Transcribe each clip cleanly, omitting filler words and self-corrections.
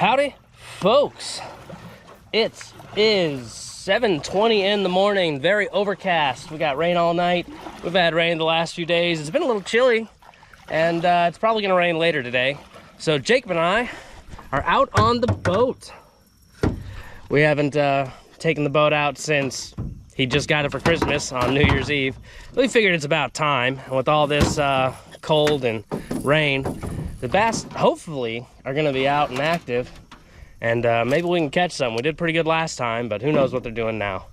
Howdy, folks. It is 7:20 in the morning, very overcast. We got rain all night. We've had rain the last few days. It's been a little chilly, and it's probably gonna rain later today. So Jacob and I are out on the boat. We haven't taken the boat out since he just got it for Christmas on New Year's Eve. We figured it's about time. And with all this cold and rain, the bass hopefully are gonna be out and active, and maybe we can catch some. We did pretty good last time, but who knows what they're doing now.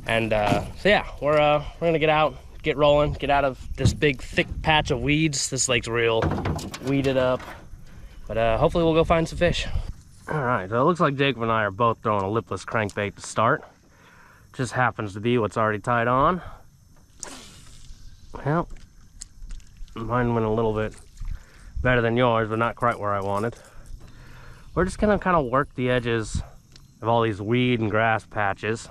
And so yeah, we're gonna get out, get rolling, get out of this big thick patch of weeds. This lake's real weeded up, but hopefully we'll go find some fish. All right, so it looks like Jacob and I are both throwing a lipless crankbait to start. Just happens to be what's already tied on. Well, mine went a little bit better than yours, but not quite where I wanted. We're just gonna kind of work the edges of all these weed and grass patches.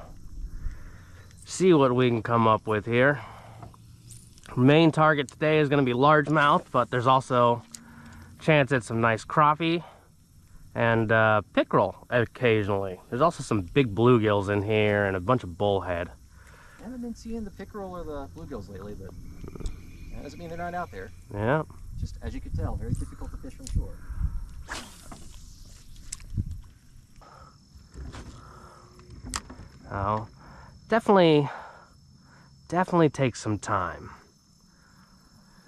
See what we can come up with here. Main target today is gonna be largemouth, but there's also a chance at some nice crappie and pickerel occasionally. There's also some big bluegills in here and a bunch of bullhead. I haven't been seeing the pickerel or the bluegills lately, but that doesn't mean they're not out there. Yeah. Just as you can tell, very difficult to fish from shore. Oh, definitely takes some time.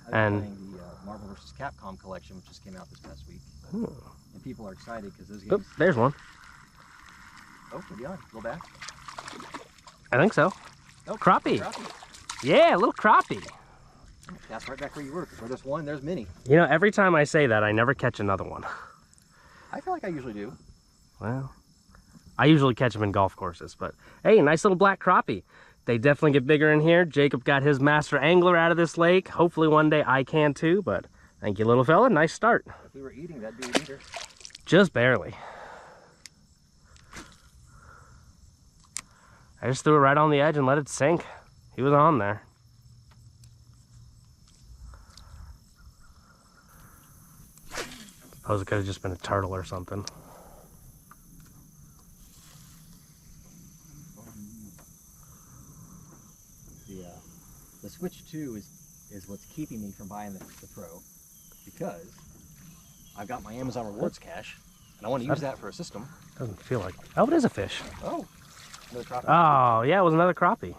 I've been playing the Marvel vs. Capcom collection, which just came out this past week. Ooh. And people are excited because those games... Oop, there's one. Oh, maybe on. Go back. I think so. Oh, Crappie. Yeah, a little crappie. That's right back where you were, because where there's one, there's many. You know, every time I say that, I never catch another one. I feel like I usually do. Well, I usually catch them in golf courses, but hey, nice little black crappie. They definitely get bigger in here. Jacob got his master angler out of this lake. Hopefully one day I can too, but thank you, little fella. Nice start. If we were eating, that'd be eater. Just barely. I just threw it right on the edge and let it sink. He was on there. Suppose it could have just been a turtle or something. The Switch 2 is what's keeping me from buying the Pro, because I've got my Amazon Rewards cash, and I want to use that for a system. Doesn't feel like... Oh, it is a fish. Oh, another crappie. Oh, yeah, it was another crappie.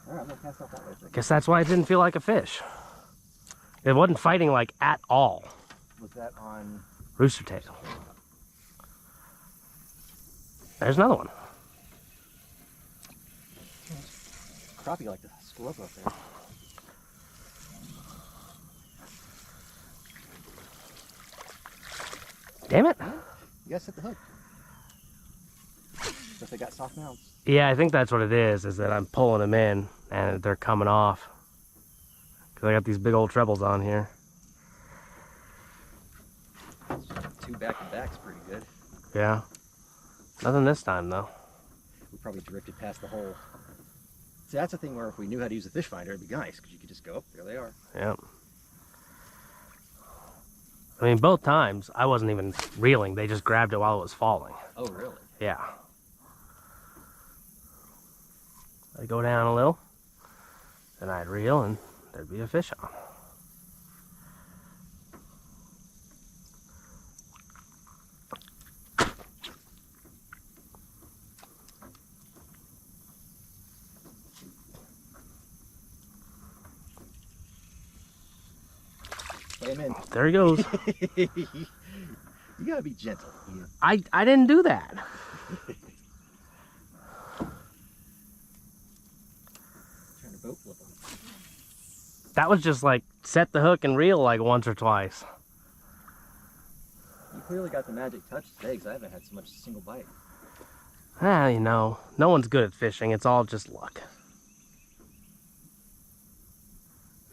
All right, I'm going to cast off that way. Guess that's why it didn't feel like a fish. It wasn't fighting like at all. Was that on... Rooster tail. There's another one. Crappie like to school up there. Damn it. You gotta set the hook. If they got soft mouths. Yeah, I think that's what it is that I'm pulling them in and they're coming off. Because I got these big old trebles on here. 2 back-to-back's pretty good. Yeah. Nothing this time, though. We probably drifted past the hole. See, that's the thing where if we knew how to use a fish finder, it'd be nice, because you could just go, oh, there they are. Yep. I mean, both times, I wasn't even reeling. They just grabbed it while it was falling. Oh, really? Yeah. I'd go down a little, then I'd reel, and there'd be a fish on. Amen. There he goes. You gotta be gentle. Ian. I didn't do that. Trying to boat flip them. That was just like set the hook and reel like once or twice. You clearly got the magic touch today, because I haven't had so much as a single bite. Ah, you know, no one's good at fishing. It's all just luck.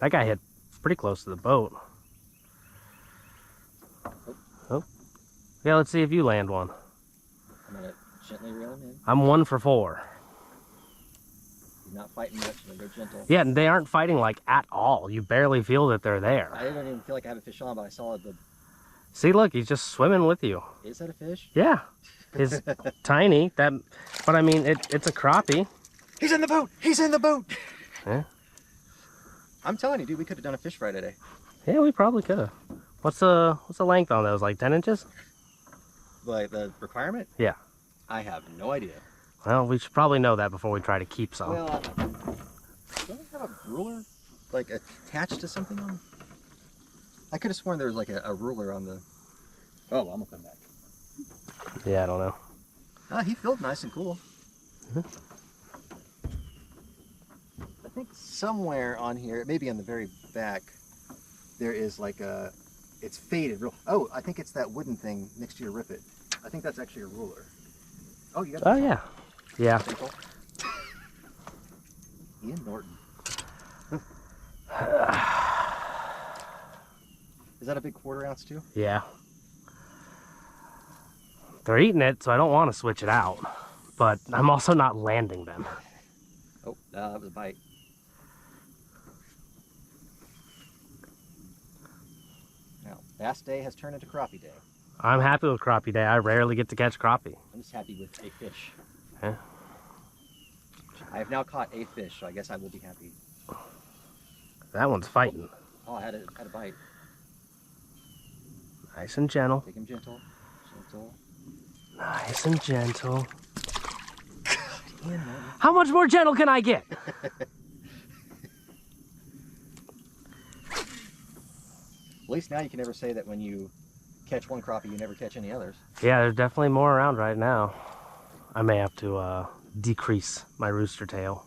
That guy hit pretty close to the boat. Oh. Yeah, let's see if you land one. I'm gonna gently reel him in. I'm 1 for 4. He's not fighting much, but they're gentle. Yeah, and they aren't fighting like at all. You barely feel that they're there. I didn't even feel like I had a fish on, but I saw the See, look, he's just swimming with you. Is that a fish? Yeah. It's tiny. But I mean, it's a crappie. He's in the boat! He's in the boat! Yeah. I'm telling you, dude, we could have done a fish fry today. Yeah, we probably could have. What's the length on those? Like 10 inches? Like the requirement? Yeah. I have no idea. Well, we should probably know that before we try to keep some. Well, don't we have a ruler like attached to something on? I could have sworn there was like a ruler on the. Oh, I'm gonna come back. Yeah, I don't know. Oh, he filled nice and cool. I think somewhere on here, maybe on the very back, there is like a. It's faded. Oh, I think it's that wooden thing next to your rivet. I think that's actually a ruler. Oh, you got. Oh yeah. Yeah. Ian Norton. Is that a big 1/4 ounce too? Yeah. They're eating it, so I don't want to switch it out. But I'm also not landing them. Oh, that was a bite. Now, Bass Day has turned into Crappie Day. I'm happy with crappie day. I rarely get to catch crappie. I'm just happy with a fish. Yeah. I have now caught a fish, so I guess I will be happy. That one's fighting. Oh, I had a bite. Nice and gentle. Take him gentle. Gentle. Nice and gentle. Ian, How much more gentle can I get? At least now you can never say that when you catch one crappie, you never catch any others. Yeah, there's definitely more around right now. I may have to decrease my rooster tail.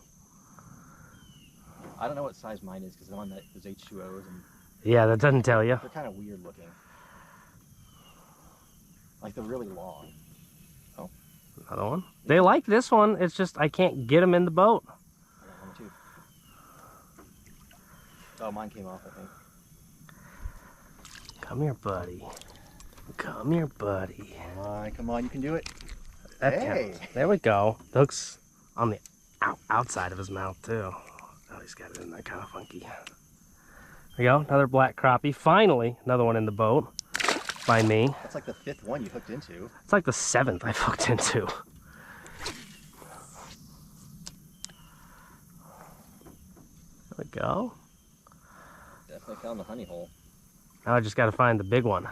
I don't know what size mine is because the one that was H2Os and Yeah, that doesn't tell you. they're kind of weird looking. Like they're really long. Oh, Another one. They like this one. It's just I can't get them in the boat. I got one too. Oh, mine came off, I think. Come here, buddy. Come here, buddy. Come on, you can do it. That Hey. counts. There we go. The hook's on the outside of his mouth too. Oh, he's got it in there kind of funky. There we go. Another black crappie. Finally, another one in the boat by me. That's like the 5th one you hooked into. It's like the 7th I've hooked into. There we go. Definitely found the honey hole. Now I just got to find the big one.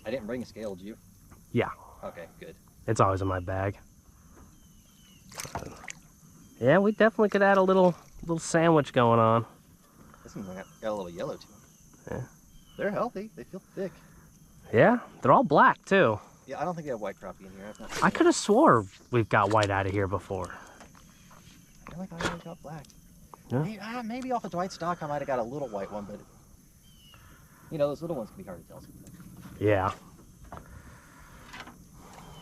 I didn't bring a scale, did you? Yeah. Okay, good. It's always in my bag. Yeah, we definitely could add a little sandwich going on. This one's got a little yellow to them. Yeah. They're healthy. They feel thick. Yeah, they're all black too. Yeah, I don't think we have white crappie in here. I've not seen I could have swore we've got white out of here before. I feel like I always got black. Yeah. Maybe off of Dwight stock I might have got a little white one, but you know, those little ones can be hard to tell sometimes. Yeah.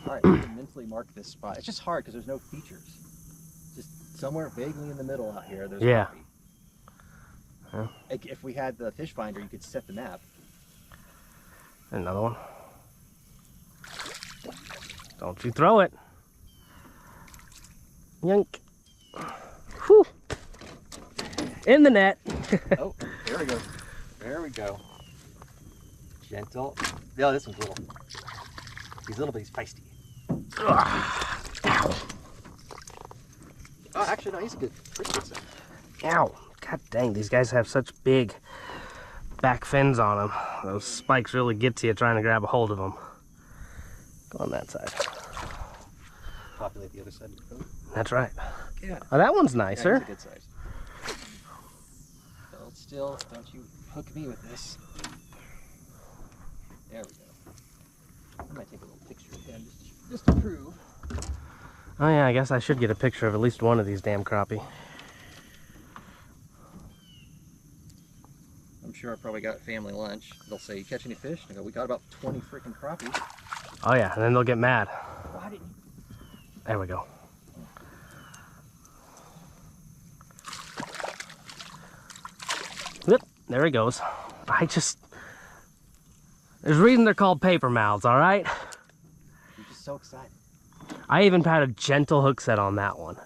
Alright, I can mentally mark this spot. It's just hard because there's no features. Just somewhere vaguely in the middle out here, there's Yeah. crappie. Huh? Like if we had the fish finder, you could set the map. Another one. Don't you throw it. Yank. Whew. In the net. Oh, there we go. There we go. Gentle. Yeah, this one's little. He's little, but he's feisty. Ow. Oh, actually, no, he's a good, pretty good size. Ow. God dang, these guys have such big back fins on them. Those spikes really get to you trying to grab a hold of them. Go on that side. Populate the other side of the boat. That's right. Yeah. Oh, that one's Yeah, nicer. he's a good size. Hold still. Don't you hook me with this. There we go. I might take a little picture again just to prove. Oh yeah, I guess I should get a picture of at least one of these damn crappie. I'm sure I probably got family lunch. They'll say, "You catch any fish?" And I go, "We got about 20 freaking crappie." Oh yeah, and then they'll get mad. Why didn't you? There we go. Yep, there he goes. There's a reason they're called paper mouths, all right? You're just so excited. I even had a gentle hook set on that one.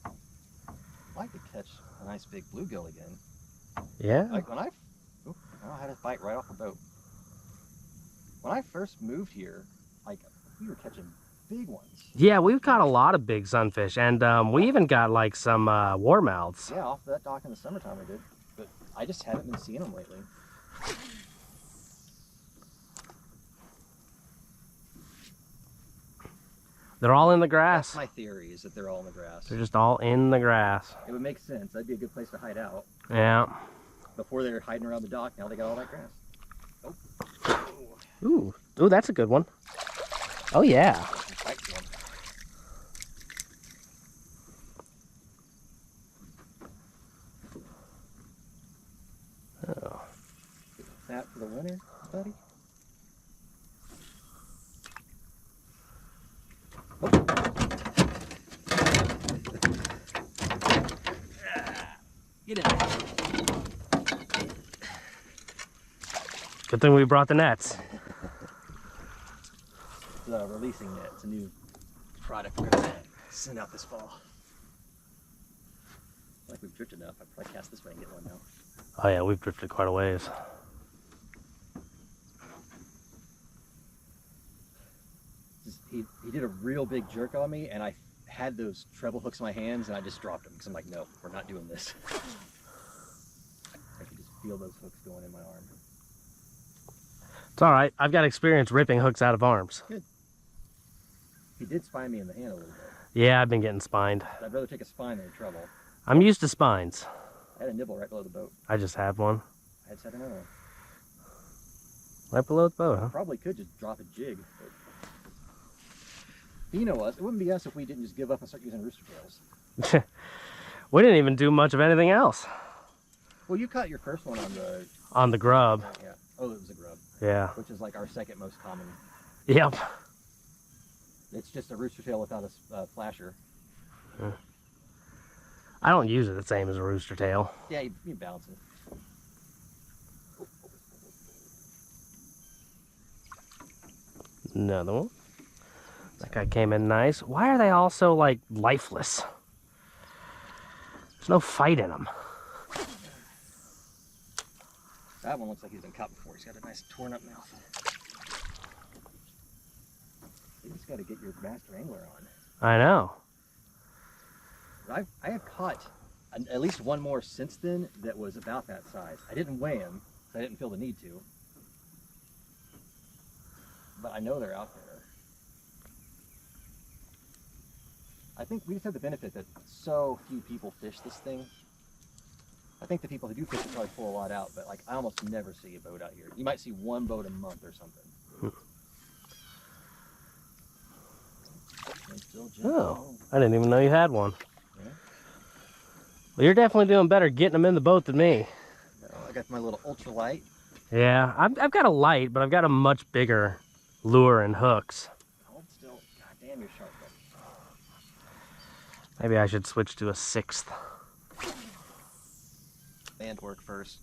I like to catch a nice big bluegill again. Yeah. Like when I had a bite right off the boat. When I first moved here, like we were catching big ones. Yeah, we've caught a lot of big sunfish, and we even got like some warmouths. Yeah, off that dock in the summertime we did, but I just haven't been seeing them lately. They're all in the grass. That's my theory, is that they're all in the grass. They're just all in the grass. It would make sense. That'd be a good place to hide out. Yeah. Before they were hiding around the dock, now they got all that grass. Oh. Ooh, ooh, that's a good one. Oh yeah. Oh. That for the winner, buddy. Get in there. Good thing we brought the nets. The releasing net. It's a new product we're gonna send out this fall. Like we've drifted enough. I'd probably cast this way and get one now. Oh yeah, we've drifted quite a ways. He did a real big jerk on me, and I had those treble hooks in my hands, and I just dropped them because I'm like, no, we're not doing this. I could just feel those hooks going in my arm. It's all right. I've got experience ripping hooks out of arms. Good. He did spine me in the hand a little bit. Yeah, I've been getting spined. I'd rather take a spine than a treble. I'm used to spines. I had a nibble right below the boat. I just have one. I had set another one. Right below the boat, huh? Probably could just drop a jig. But you know us. It wouldn't be us if we didn't just give up and start using rooster tails. We didn't even do much of anything else. Well, you caught your first one on the grub. Yeah. Oh, it was a grub. Yeah. Which is like our second most common. Yep. It's just a rooster tail without a flasher. I don't use it the same as a rooster tail. Yeah, you balance it. Another one. That guy came in nice. Why are they all so, like, lifeless? There's no fight in them. That one looks like he's been caught before. He's got a nice torn up mouth. You just got to get your master angler on. I know. I have caught at least one more since then that was about that size. I didn't weigh him, so I didn't feel the need to. But I know they're out there. I think we just have the benefit that so few people fish this thing. I think the people who do fish it probably pull a lot out, but like I almost never see a boat out here. You might see one boat a month or something. Oh, I didn't even know you had one. Yeah. Well, you're definitely doing better getting them in the boat than me. I got my little ultralight. Yeah, I've got a light, but I've got a much bigger lure and hooks. Hold still. God damn, you're sharp. Maybe I should switch to a 6th. Band work first.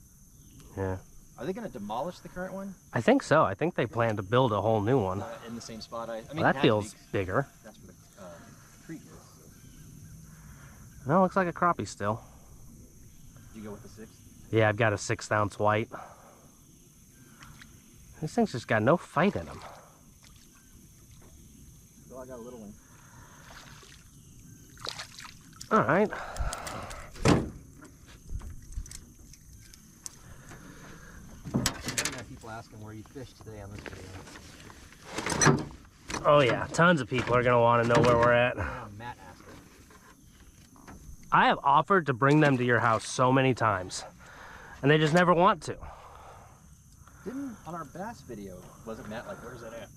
Yeah. Are they going to demolish the current one? I think so. I think they plan to build a whole new one. In the same spot? I mean, Well, that feels bigger. That's where the creek is. No, it looks like a crappie still. Did you go with the 6th? Yeah, I've got a 6-ounce white. These things just got no fight in them. So I got a little one. All right. People asking where you fished today on this video. Oh yeah, tons of people are gonna want to know where we're at. Matt asked it. I have offered to bring them to your house so many times, and they just never want to. Didn't on our bass video, wasn't Matt like, where's that at?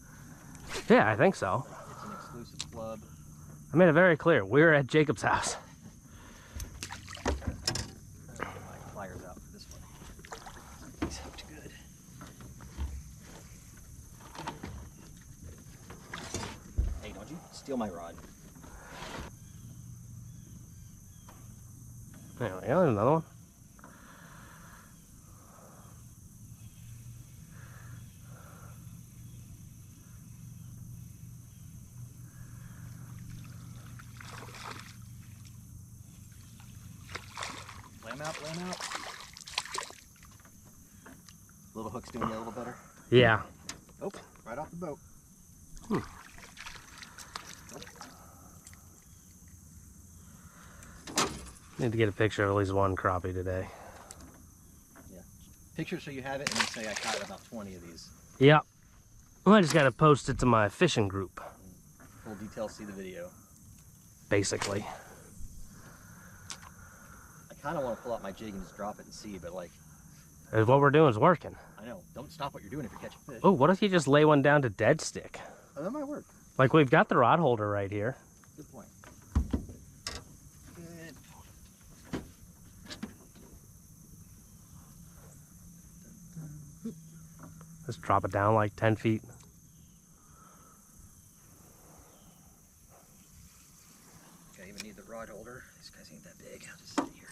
Yeah, I think so. It's an exclusive club. I made it very clear. We're at Jacob's house. Get my pliers out for this one. He's hooked good. Hey, don't you steal my rod. There we go, there's another one. Little hook's doing you a little better? Yeah. Oh, right off the boat. Need to get a picture of at least one crappie today. Yeah. Picture so you have it and you say I caught about 20 of these. Yeah. Well, I just got to post it to my fishing group. Full details, see the video. Basically. I kind of want to pull out my jig and just drop it and see, but like... What we're doing is working. I know. Don't stop what you're doing if you're catching fish. Oh, what if you just lay one down to dead stick? Oh, that might work. Like we've got the rod holder right here. Good point. Good point. Just drop it down like 10 feet. Okay, even need the rod holder. These guys ain't that big. I'll just sit here.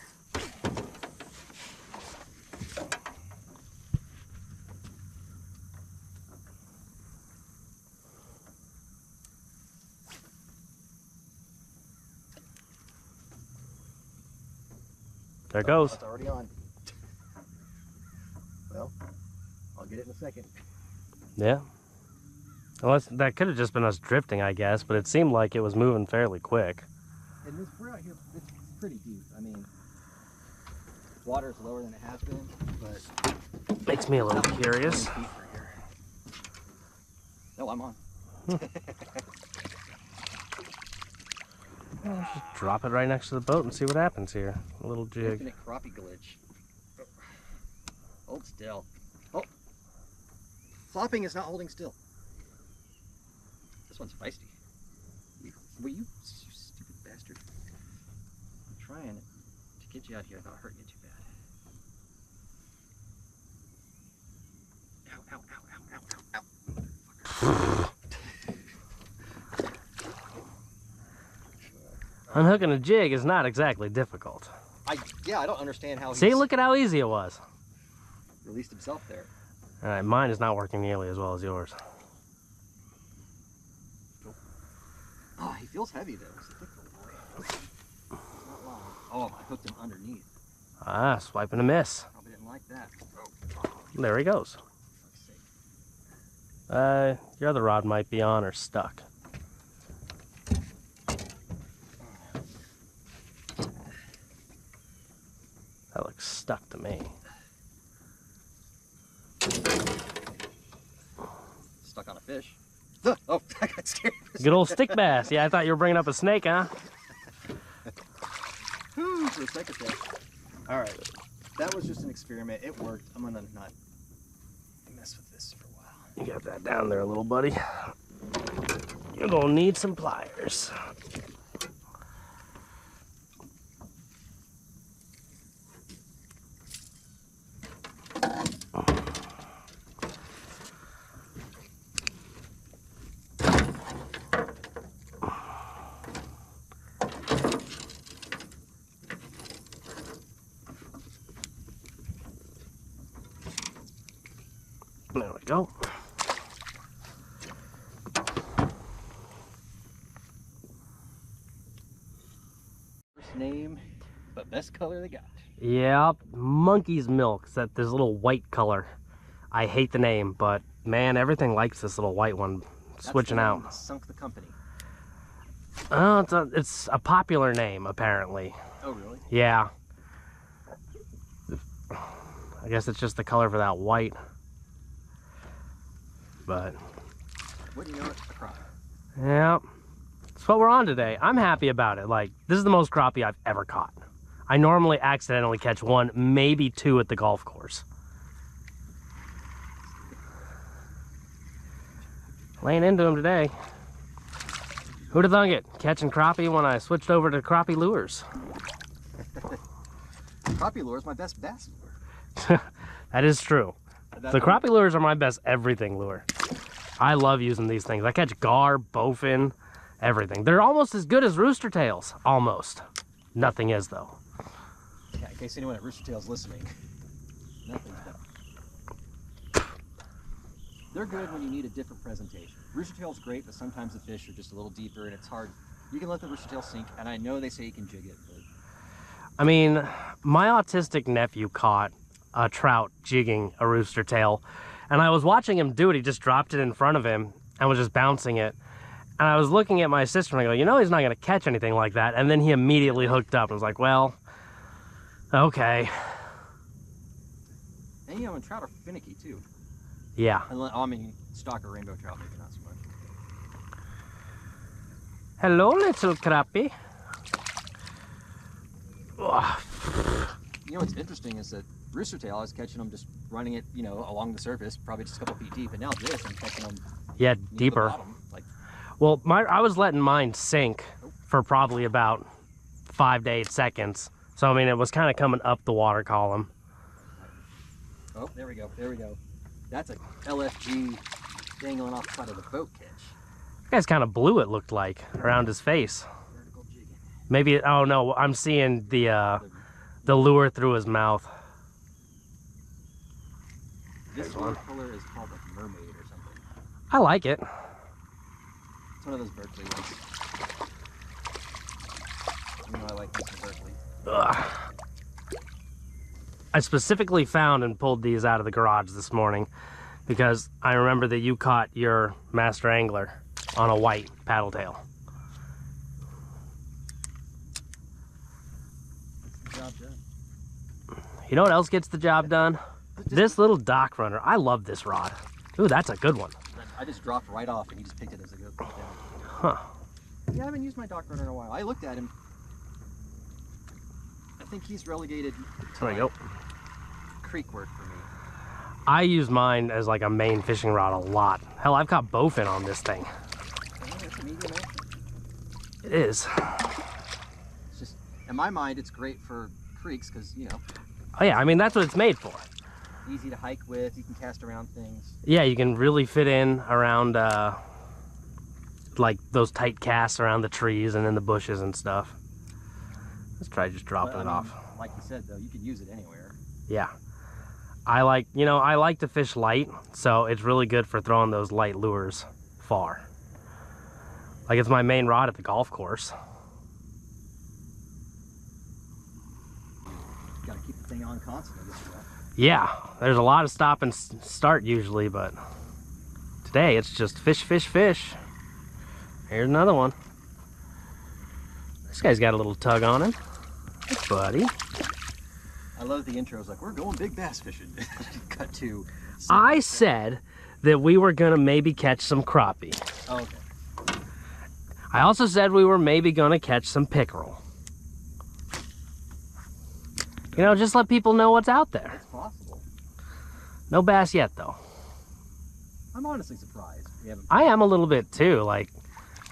There it goes. It's already on. Well, I'll get it in a second. Yeah. Well, that could have just been us drifting, I guess, but it seemed like it was moving fairly quick. And this, we're out here, it's pretty deep. I mean, water's lower than it has been, but... Makes me a little curious. No, I'm on. Well, just drop it right next to the boat and see what happens here. A little jig. Infinite crappie glitch. Hold still. Oh! Flopping is not holding still. This one's feisty. Will you stupid bastard. I'm trying to get you out here without hurting you too bad. Ow, ow, ow, ow, ow, ow, ow. Unhooking a jig is not exactly difficult. Yeah, I don't understand how See, look at how easy it was. Released himself there. All right, mine is not working nearly as well as yours. Oh, he feels heavy though. It's a thick little boy. It's not long. Oh, I hooked him underneath. Ah, swipe and a miss. Probably didn't like that. There he goes. Your other rod might be on or stuck. That looks stuck to me. Stuck on a fish. Oh, I got scared. Good old stick bass. Yeah, I thought you were bringing up a snake, huh? For a second there. All right, that was just an experiment. It worked. I'm gonna not mess with this for a while. You got that down there, little buddy. You're gonna need some pliers. There we go. First name, but best color they got. Yeah, monkey's milk. It's that this little white color. I hate the name, but man, everything likes this little white one switching out. That sunk the company. Oh, it's a popular name apparently. Oh really? Yeah. I guess it's just the color for that white. But Wouldn't know it, a crappie. yeah, that's what we're on today. I'm happy about it. Like, this is the most crappie I've ever caught. I normally accidentally catch one, maybe two at the golf course. Laying into them today. Who'd have thunk it? Catching crappie when I switched over to crappie lures. Crappie lure is my best bass lure. That is true. The crappie lures are my best everything lure. I love using these things. I catch gar, bowfin, everything. They're almost as good as rooster tails. Almost. Nothing is, though. Yeah, in case anyone at Rooster Tail's listening. Nothing's better. They're good when you need a different presentation. Rooster Tail's great, but sometimes the fish are just a little deeper and it's hard. You can let the rooster tail sink, and I know they say you can jig it, but... I mean, my autistic nephew caught a trout jigging a rooster tail. And I was watching him do it. He just dropped it in front of him and was just bouncing it. And I was looking at my sister and I go, you know, he's not going to catch anything like that. And then he immediately hooked up and was like, well, okay. And you know, and trout are finicky too. Yeah. I mean, stock or rainbow trout, maybe not so much. Hello, little crappie. You know what's interesting is that rooster tail, I was catching them just running it, you know, along the surface, probably just a couple feet deep. And now this, I'm catching them. Yeah, deeper. Like, well, I was letting mine sink for probably about 5 to 8 seconds. So, I mean, it was kind of coming up the water column. oh, there we go. There we go. That's a LFG dangling off the side of the boat catch. That guy's kind of blue, it looked like, around his face. Vertical jigging. Maybe, oh no, I'm seeing the lure through his mouth. This one color is called like mermaid or something. I like it. It's one of those Berkeley ones. You know I like these from Berkeley. Ugh. I specifically found and pulled these out of the garage this morning because I remember that you caught your master angler on a white paddle tail. Gets the job done. You know what else gets the job done? This little dock runner. I love this rod. Ooh, that's a good one. I just dropped right off and he just picked it as I go down. Huh. Yeah, I haven't used my dock runner in a while. I looked at him. I think he's relegated to There we go. creek work for me. I use mine as like a main fishing rod a lot. Hell, I've caught bowfin on this thing. It's a medium action. It is. It's just, in my mind, it's great for creeks because, you know, Oh yeah, I mean, that's what it's made for. easy to hike with. You can cast around things. Yeah, you can really fit in around like those tight casts around the trees and in the bushes and stuff. Let's try just dropping But, it I mean, off. Like you said, though, you can use it anywhere. Yeah. I like to fish light, so it's really good for throwing those light lures far. Like it's my main rod at the golf course. You gotta keep the thing on constantly. Yeah, there's a lot of stop and start usually, but today it's just fish, fish, fish. Here's another one. This guy's got a little tug on him. Hey, buddy. I love the intros, like, we're going big bass fishing. Cut to... I said that we were gonna maybe catch some crappie. Oh, okay. I also said we were maybe gonna catch some pickerel. You know, just let people know what's out there. It's possible. No bass yet, though. I'm honestly surprised. We haven't... I am a little bit, too. Like,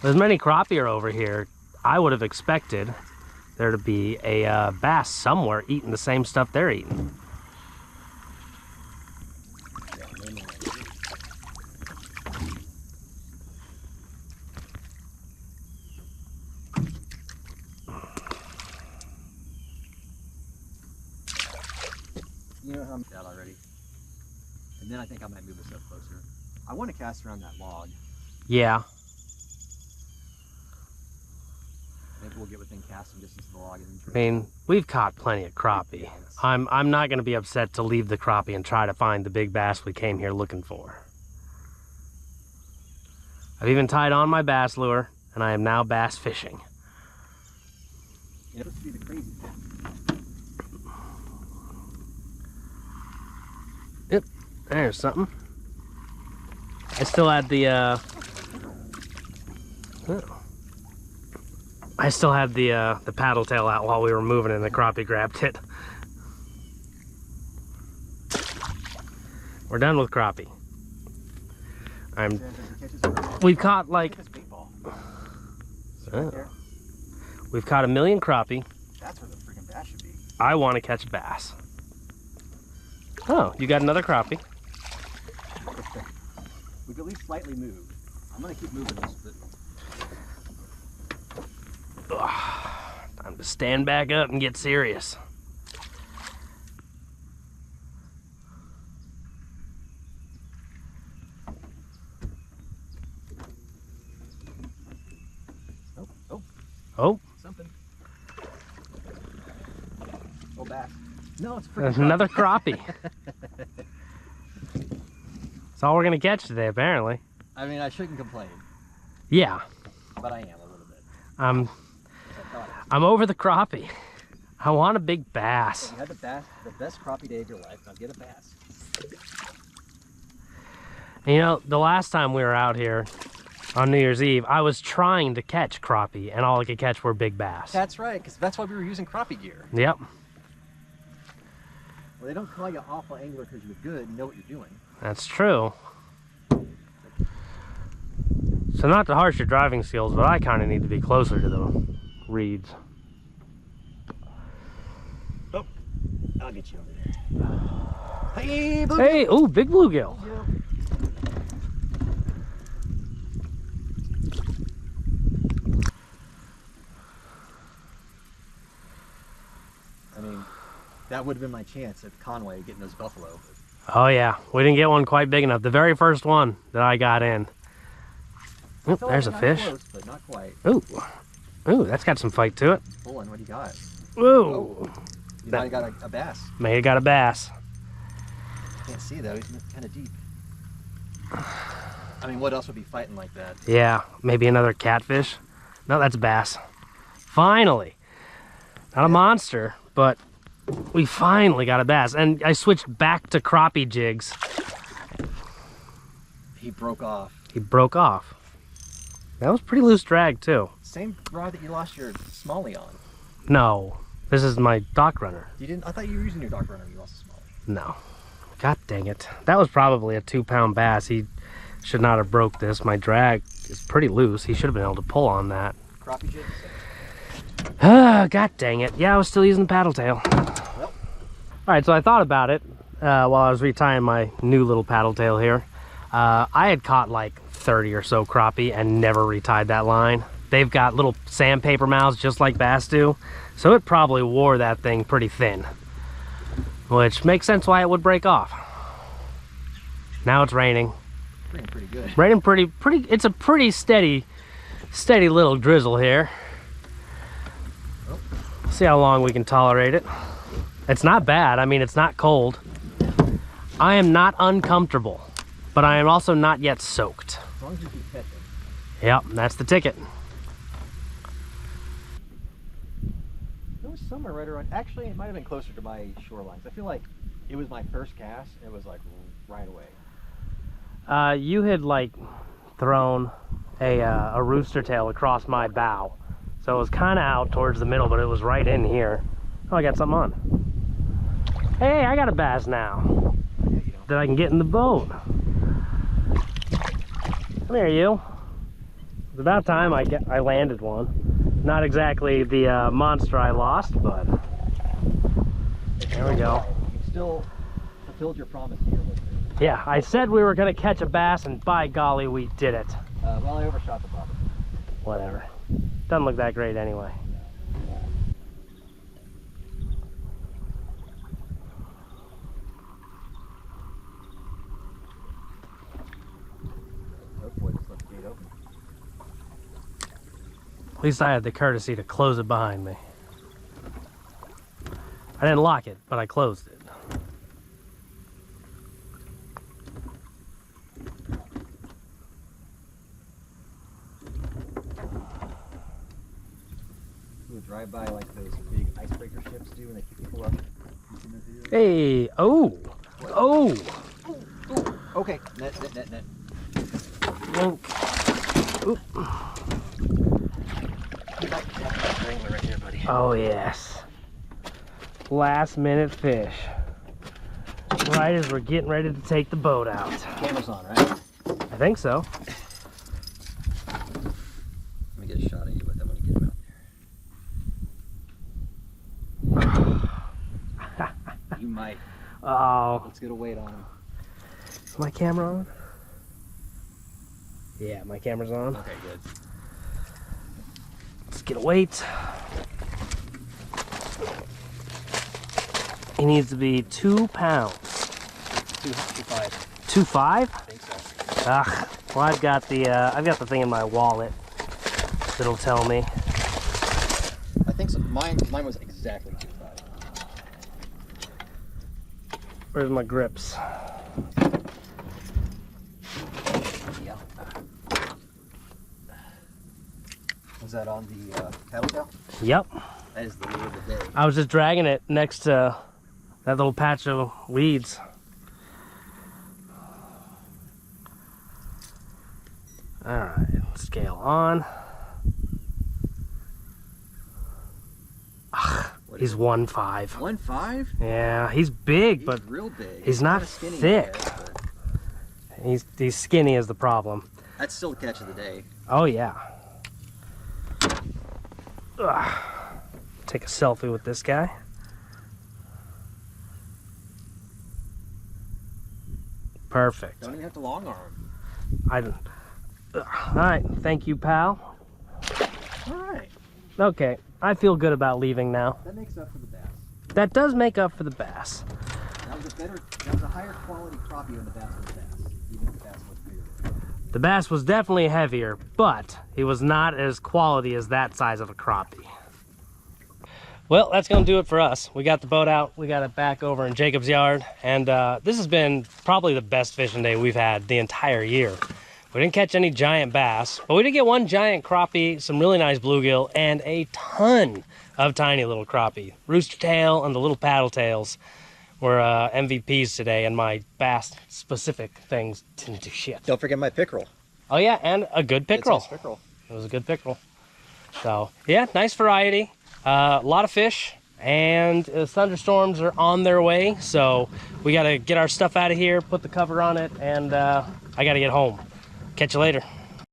as many crappie are over here, I would have expected there to be a bass somewhere eating the same stuff they're eating. Yeah, no. You know how I'm out already. And then I think I might move this up closer. I want to cast around that log. Yeah. Maybe we'll get within casting distance of the log. And I mean, we've caught plenty of crappie. I'm not going to be upset to leave the crappie and try to find the big bass we came here looking for. I've even tied on my bass lure, and I am now bass fishing. You know, it's supposed to be the crazy thing. Yep, there's something. I still had the the paddle tail out while we were moving, and the crappie grabbed it. We're done with crappie. We've caught like we've caught 1 million crappie. That's where the freaking bass should be. I want to catch bass. Oh, you got another crappie. We've at least slightly moved. I'm gonna keep moving this, but Time to stand back up and get serious. oh, Oh, something. Oh, bass. No, it's There's another crappie. That's all we're gonna catch today, apparently. I mean, I shouldn't complain, Yeah. but I am a little bit. I'm over the crappie. I want a big bass. You had the best crappie day of your life. Now get a bass. And you know, the last time we were out here on New Year's Eve, I was trying to catch crappie, and all I could catch were big bass. That's right, because that's why we were using crappie gear. Yep. Well, they don't call you an awful angler because you're good and know what you're doing. That's true. So not to harsh your driving skills, but I kind of need to be closer to the reeds. Oh, I'll get you over there. Hey, bluegill! Hey, ooh, big bluegill. I mean, that would have been my chance at Conway getting those buffalo. Oh yeah, we didn't get one quite big enough. The very first one that I got in. Oop, there's a fish. Close, but not quite. Ooh, ooh, that's got some fight to it. Pulling, what do you got? Ooh, Oh, you might have got a bass. may have got a bass. Can't see though, he's kind of deep. I mean, what else would be fighting like that? Yeah, maybe another catfish. No, that's a bass. Finally. Not a monster, but we finally got a bass. And I switched back to crappie jigs. He broke off. He broke off. That was pretty loose drag too. Same rod that you lost your smallie on. No, this is my dock runner. You didn't? I thought you were using your dock runner when you lost a smallie. No. God dang it. That was probably a 2-pound bass. He should not have broke this. My drag is pretty loose. He should have been able to pull on that. Crappie jig? God dang it. Yeah, I was still using the paddle tail. Well. Alright, so I thought about it while I was retying my new little paddle tail here. I had caught like 30 or so crappie and never retied that line. They've got little sandpaper mouths just like bass do, so it probably wore that thing pretty thin, which makes sense why it would break off. Now it's raining. Raining pretty good. Raining pretty, it's a pretty steady little drizzle here. Oh. See how long we can tolerate it. It's not bad. I mean, it's not cold. I am not uncomfortable, but I am also not yet soaked. As long as you keep catching. Yep, that's the ticket. It was somewhere right around, actually it might have been closer to my shorelines. I feel like it was my first cast and it was like right away. You had like thrown a rooster tail across my bow. So it was kind of out towards the middle, but it was right in here. Oh, I got something on. Hey, I got a bass now that I can get in the boat. Come here, you. It's about time I landed one. Not exactly the monster I lost, but there we go. You still fulfilled your promise to your listeners. Yeah, I said we were gonna catch a bass, and by golly, we did it. Well, I overshot the promise. Whatever. Doesn't look that great anyway. Oh boy, just left the gate open. At least I had the courtesy to close it behind me. I didn't lock it, but I closed it. You would drive by like those big icebreaker ships do when they pick people up. Hey, oh, oh. Ooh. Okay, net. Oop. Right here, buddy. Oh yes. Last minute fish. Right as we're getting ready to take the boat out. Camera's on, right? I think so. Let me get a shot of you with them when you get him out there. You might. Oh, Let's get a weight on him. is my camera on? Yeah, my camera's on. Okay, good. Let's get a weight. He needs to be 2 pounds. 2.5. 2.5? I think so. Ugh. Well, I've got the thing in my wallet that'll tell me. I think so. Mine was exactly 2.5. Where's my grips? Yeah. Was that on the paddle tail? Yep. That is the lure of the day. I was just dragging it next to that little patch of weeds. All right, scale on. He's 1.5. 1.5? Yeah, he's big, but real big. he's not skinny, thick. I guess, He's skinny is the problem. that's still the catch of the day. Oh yeah. Ugh. Take a selfie with this guy. Perfect. Don't even have to long arm. All right, thank you, pal. All right. Okay, I feel good about leaving now. That makes up for the bass. That does make up for the bass. That was a higher quality crappie than the bass was bass, even if the bass was bigger. The bass was definitely heavier, but he was not as quality as that size of a crappie. Well, that's gonna do it for us. We got the boat out, we got it back over in Jacob's yard, and this has been probably the best fishing day we've had the entire year. We didn't catch any giant bass, but we did get one giant crappie, some really nice bluegill, and a ton of tiny little crappie. Rooster tail and the little paddle tails were MVPs today, and my bass specific things didn't do shit. Don't forget my pickerel. Oh yeah, and a good pickerel. It's a nice pickerel. It was a good pickerel. So yeah, nice variety. A lot of fish, and thunderstorms are on their way, so we got to get our stuff out of here, put the cover on it, and I got to get home. Catch you later.